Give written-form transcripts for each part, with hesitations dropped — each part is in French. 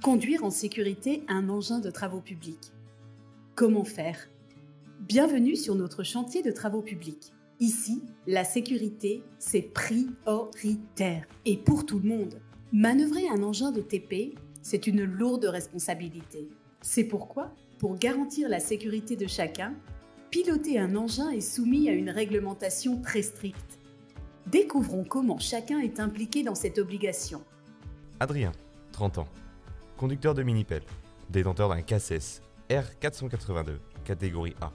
Conduire en sécurité un engin de travaux publics. Comment faire? Bienvenue sur notre chantier de travaux publics. Ici, la sécurité, c'est prioritaire et pour tout le monde. Manœuvrer un engin de TP, c'est une lourde responsabilité. C'est pourquoi, pour garantir la sécurité de chacun, piloter un engin est soumis à une réglementation très stricte. Découvrons comment chacun est impliqué dans cette obligation. Adrien, 30 ans, conducteur de Minipel, détenteur d'un CACES R482, catégorie A,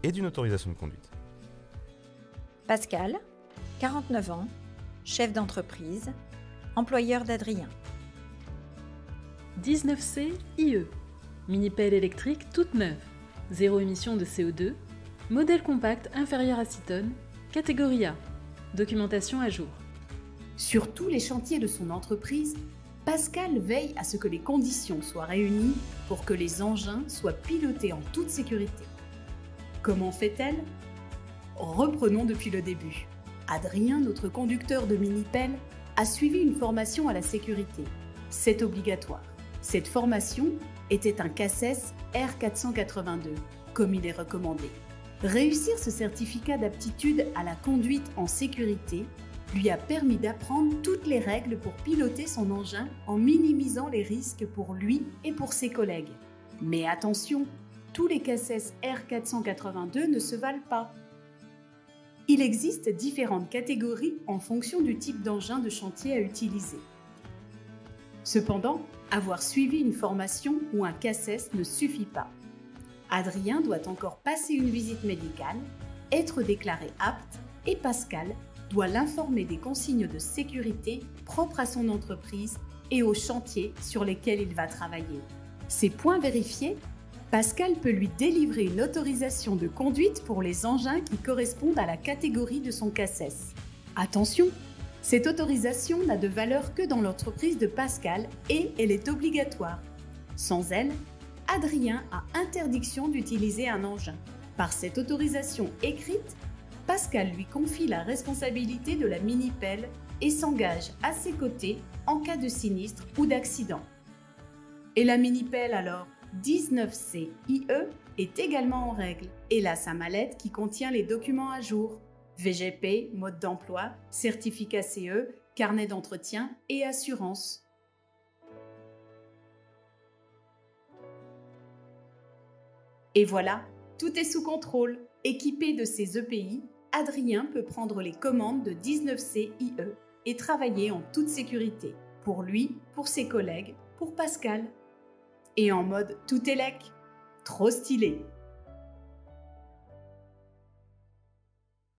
et d'une autorisation de conduite. Pascal, 49 ans, chef d'entreprise, employeur d'Adrien. 19C IE, Minipelle électrique toute neuve, zéro émission de CO2, modèle compact inférieur à 6 tonnes, catégorie A, documentation à jour. Sur tous les chantiers de son entreprise, Pascal veille à ce que les conditions soient réunies pour que les engins soient pilotés en toute sécurité. Comment fait-elle? Reprenons depuis le début. Adrien, notre conducteur de Minipel, a suivi une formation à la sécurité. C'est obligatoire. Cette formation était un CACES R482, comme il est recommandé. Réussir ce certificat d'aptitude à la conduite en sécurité lui a permis d'apprendre toutes les règles pour piloter son engin en minimisant les risques pour lui et pour ses collègues. Mais attention, tous les CACES R482 ne se valent pas. Il existe différentes catégories en fonction du type d'engin de chantier à utiliser. Cependant, avoir suivi une formation ou un CACES ne suffit pas. Adrien doit encore passer une visite médicale, être déclaré apte et Pascal doit l'informer des consignes de sécurité propres à son entreprise et aux chantiers sur lesquels il va travailler. Ces points vérifiés, Pascal peut lui délivrer une autorisation de conduite pour les engins qui correspondent à la catégorie de son CACES. Attention, cette autorisation n'a de valeur que dans l'entreprise de Pascal et elle est obligatoire. Sans elle, Adrien a interdiction d'utiliser un engin. Par cette autorisation écrite, Pascal lui confie la responsabilité de la Minipel et s'engage à ses côtés en cas de sinistre ou d'accident. Et la Minipel alors 19C IE est également en règle. Elle a sa mallette qui contient les documents à jour, VGP, mode d'emploi, certificat CE, carnet d'entretien et assurance. Et voilà, tout est sous contrôle. Équipé de ses EPI, Adrien peut prendre les commandes de 19C IE et travailler en toute sécurité, pour lui, pour ses collègues, pour Pascal. Et en mode tout élec, trop stylé.